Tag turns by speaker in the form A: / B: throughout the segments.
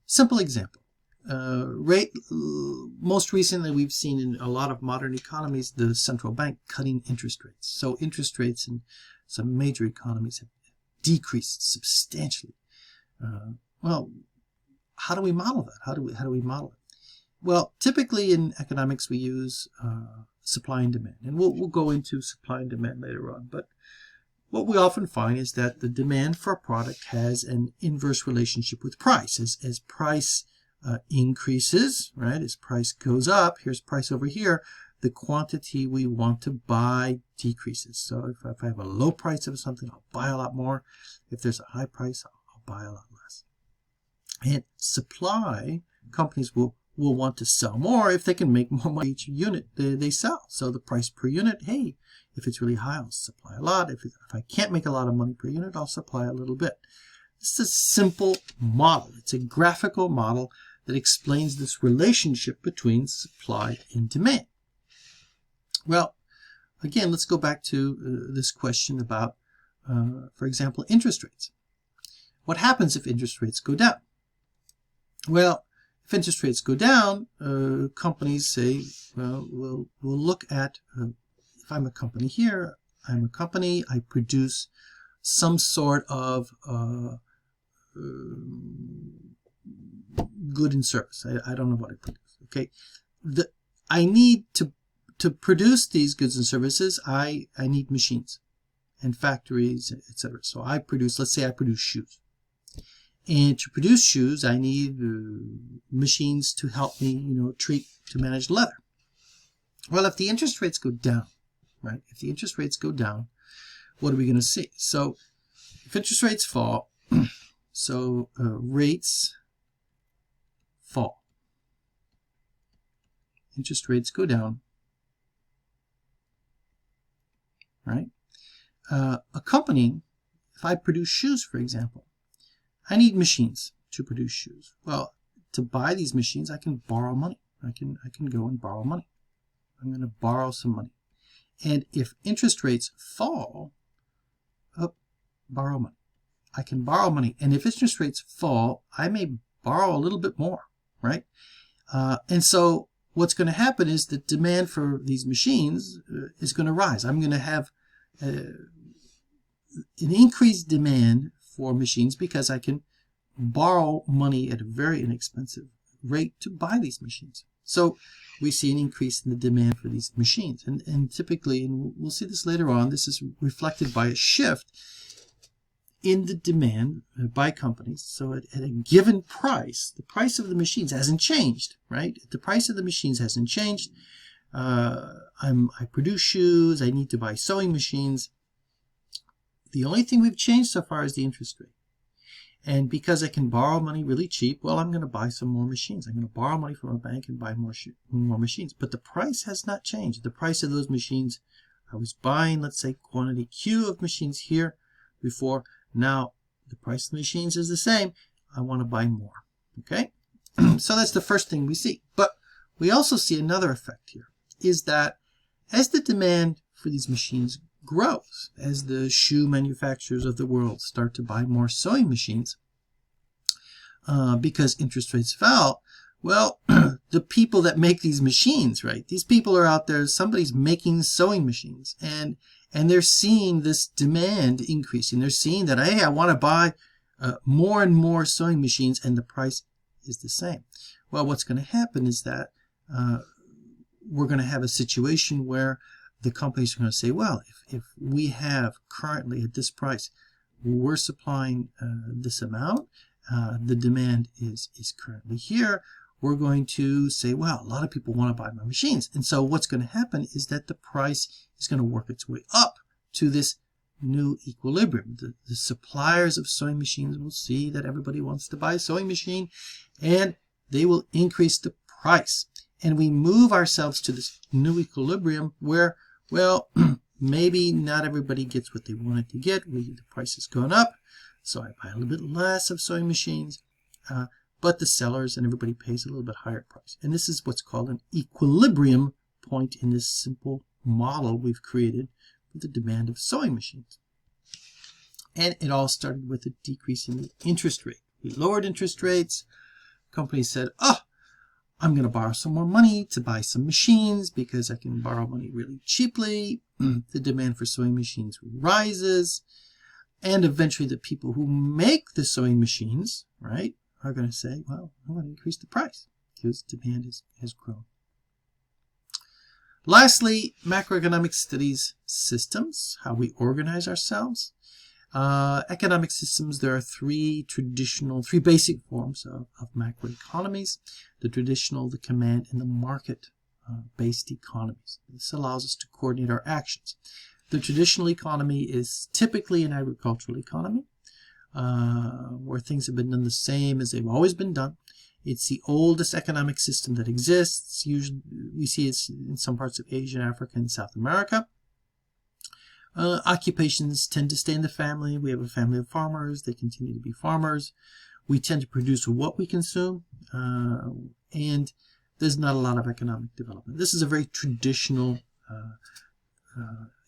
A: Simple example. Most recently we've seen in a lot of modern economies the central bank cutting interest rates. So interest rates in some major economies have decreased substantially. Well, how do we model that? How do we model it? Well, typically in economics we use supply and demand, and we'll go into supply and demand later on. But what we often find is that the demand for a product has an inverse relationship with price. As price increases, right? As price goes up, here's price over here, the quantity we want to buy decreases. So if I have a low price of something, I'll buy a lot more. If there's a high price, I'll buy a lot less. And supply, companies will want to sell more if they can make more money each unit they sell. So the price per unit, hey, if it's really high, I'll supply a lot. If I can't make a lot of money per unit, I'll supply a little bit. It's a simple model. It's a graphical model that explains this relationship between supply and demand. Well, again, let's go back to this question about, for example, interest rates. What happens if interest rates go down? Well, if interest rates go down, companies say, well, we'll look at, if I'm a company here, I'm a company, I produce some sort of good and service. I don't know what I produce. Okay, I need to produce these goods and services. I need machines and factories, etc. So I produce. Let's say I produce shoes, and to produce shoes, I need machines to help me, to manage leather. Well, if the interest rates go down, right? If the interest rates go down, what are we going to see? So if interest rates fall, so rates fall. Interest rates go down, right? A company, if I produce shoes, for example, I need machines to produce shoes. Well, to buy these machines, I can borrow money. I can go and borrow money. I'm going to borrow some money. And if interest rates fall, borrow money. I can borrow money. And if interest rates fall, I may borrow a little bit more, right? And so what's going to happen is the demand for these machines is going to rise. I'm going to have an increased demand for machines because I can borrow money at a very inexpensive rate to buy these machines. So we see an increase in the demand for these machines. And typically, and we'll see this later on, this is reflected by a shift in the demand by companies. So at a given price, the price of the machines hasn't changed, right? The price of the machines hasn't changed. I produce shoes. I need to buy sewing machines. The only thing we've changed so far is the interest rate. And because I can borrow money really cheap, well, I'm going to buy some more machines. I'm going to borrow money from a bank and buy more machines. But the price has not changed. The price of those machines, I was buying, let's say, quantity Q of machines here before. Now, the price of the machines is the same. I want to buy more. Okay? So that's the first thing we see. But we also see another effect here, is that as the demand for these machines grows, as the shoe manufacturers of the world start to buy more sewing machines because interest rates fell, well, the people that make these machines, right? These people are out there, somebody's making sewing machines, and they're seeing this demand increasing. They're seeing that, hey, I want to buy more and more sewing machines, and the price is the same. Well, what's going to happen is that we're going to have a situation where the companies are going to say, well, if we have currently at this price, we're supplying this amount, the demand is currently here, we're going to say, well, a lot of people want to buy my machines. And so what's going to happen is that the price is going to work its way up to this new equilibrium. The suppliers of sewing machines will see that everybody wants to buy a sewing machine, and they will increase the price. And we move ourselves to this new equilibrium where, well, maybe not everybody gets what they wanted to get. The price has gone up, so I buy a little bit less of sewing machines, but the sellers and everybody pays a little bit higher price. And this is what's called an equilibrium point in this simple model we've created for the demand of sewing machines. And it all started with a decrease in the interest rate. We lowered interest rates, companies said, oh, I'm going to borrow some more money to buy some machines because I can borrow money really cheaply. The demand for sewing machines rises. And eventually the people who make the sewing machines, right, are going to say, well, I'm going to increase the price because demand has grown. Lastly, macroeconomic studies systems, how we organize ourselves. Economic systems, there are three basic forms of macroeconomies: the traditional, the command, and the market-based economies. This allows us to coordinate our actions. The traditional economy is typically an agricultural economy, where things have been done the same as they've always been done. It's the oldest economic system that exists. Usually, we see it in some parts of Asia, Africa, and South America. Occupations tend to stay in the family. We have a family of farmers. They continue to be farmers. We tend to produce what we consume, and there's not a lot of economic development. This is a very traditional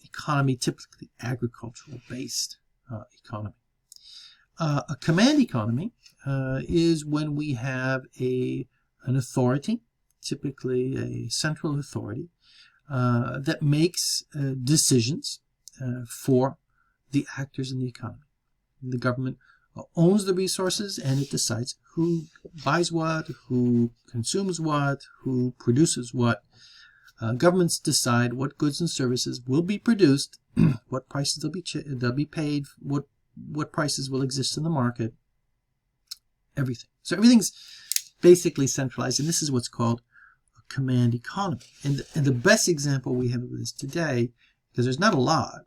A: economy, typically agricultural-based economy. A command economy is when we have an authority, typically a central authority, that makes decisions for the actors in the economy. The government owns the resources and it decides who buys what, who consumes what, who produces what. Governments decide what goods and services will be produced, what prices they'll be paid, what prices will exist in the market, everything. So everything's basically centralized, and this is what's called a command economy. And the best example we have of this today, because there's not a lot,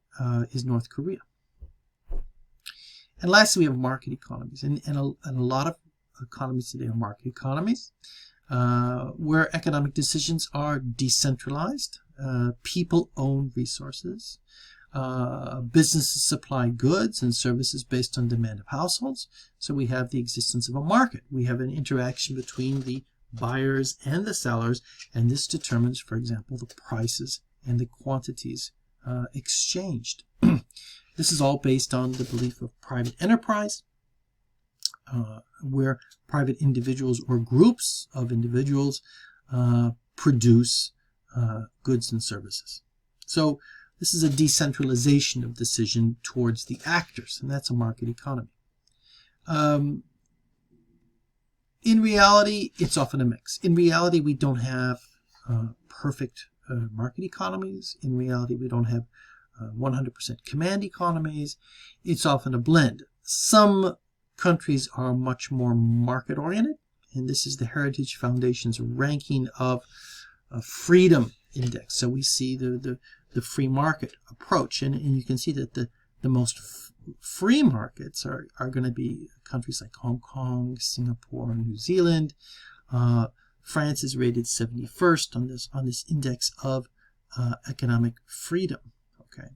A: is North Korea. And lastly, we have market economies, and a lot of economies today are market economies, where economic decisions are decentralized. People own resources. Businesses supply goods and services based on demand of households. So we have the existence of a market. We have an interaction between the buyers and the sellers, and this determines, for example, the prices and the quantities exchanged. This is all based on the belief of private enterprise, where private individuals or groups of individuals produce goods and services. So this is a decentralization of decision towards the actors, and that's a market economy. In reality, it's often a mix. In reality, we don't have perfect market economies. In reality, we don't have 100% command economies. It's often a blend. Some countries are much more market-oriented, and this is the Heritage Foundation's ranking of freedom index. So we see the free market approach, and you can see that the most free markets are going to be countries like Hong Kong, Singapore, and New Zealand. France is rated 71st on this index of economic freedom. Okay.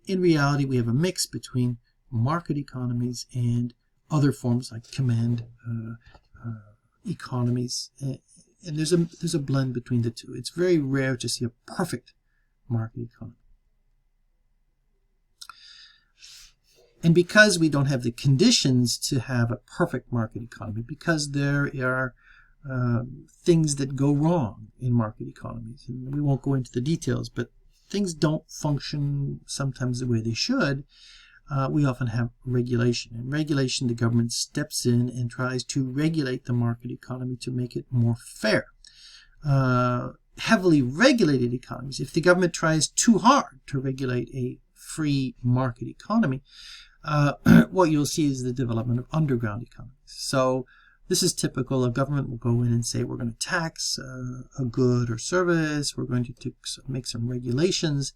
A: In reality, we have a mix between market economies and other forms like command economies, and there's a blend between the two. It's very rare to see a perfect market economy. And because we don't have the conditions to have a perfect market economy, because there are things that go wrong in market economies, and we won't go into the details, but things don't function sometimes the way they should, we often have regulation. In regulation, the government steps in and tries to regulate the market economy to make it more fair. Heavily regulated economies, if the government tries too hard to regulate a free market economy, what you'll see is the development of underground economies. So this is typical. A government will go in and say, we're going to tax a good or service, we're going to make some regulations,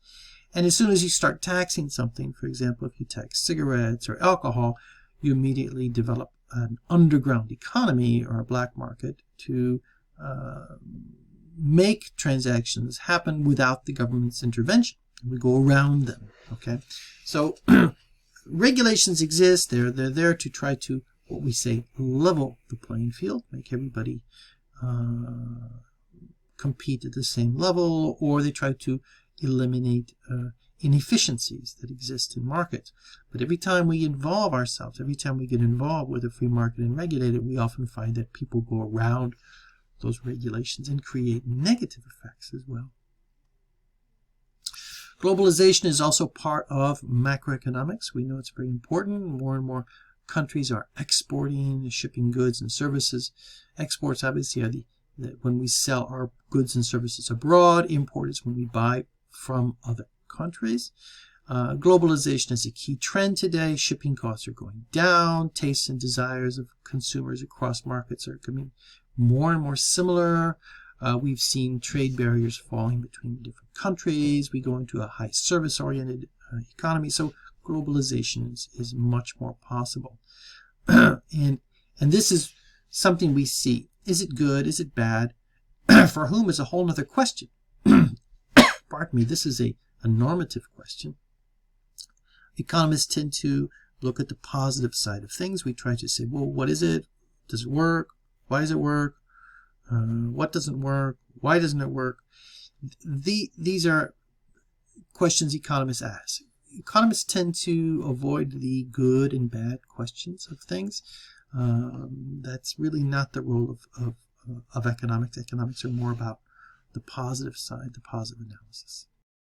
A: and as soon as you start taxing something, for example, if you tax cigarettes or alcohol, you immediately develop an underground economy or a black market to make transactions happen without the government's intervention. We go around them. Okay, so regulations exist. They're there to try to, what we say, level the playing field, make everybody compete at the same level, or they try to eliminate inefficiencies that exist in markets. But every time we involve ourselves, every time we get involved with a free market and regulate it, we often find that people go around those regulations and create negative effects as well. Globalization is also part of macroeconomics. We know it's very important. More and more countries are exporting, shipping goods and services. Exports obviously are when we sell our goods and services abroad. Import is when we buy from other countries. Globalization is a key trend today. Shipping costs are going down. Tastes and desires of consumers across markets are becoming more and more similar. We've seen trade barriers falling between different countries. We go into a high service-oriented economy, so globalization is much more possible. and this is something we see. Is it good? Is it bad? For whom is a whole other question. Pardon me, this is a normative question. Economists tend to look at the positive side of things. We try to say, well, what is it? Does it work? Why does it work? What doesn't work? Why doesn't it work? These are questions economists ask. Economists tend to avoid the good and bad questions of things. That's really not the role of economics. Economics are more about the positive side, the positive analysis.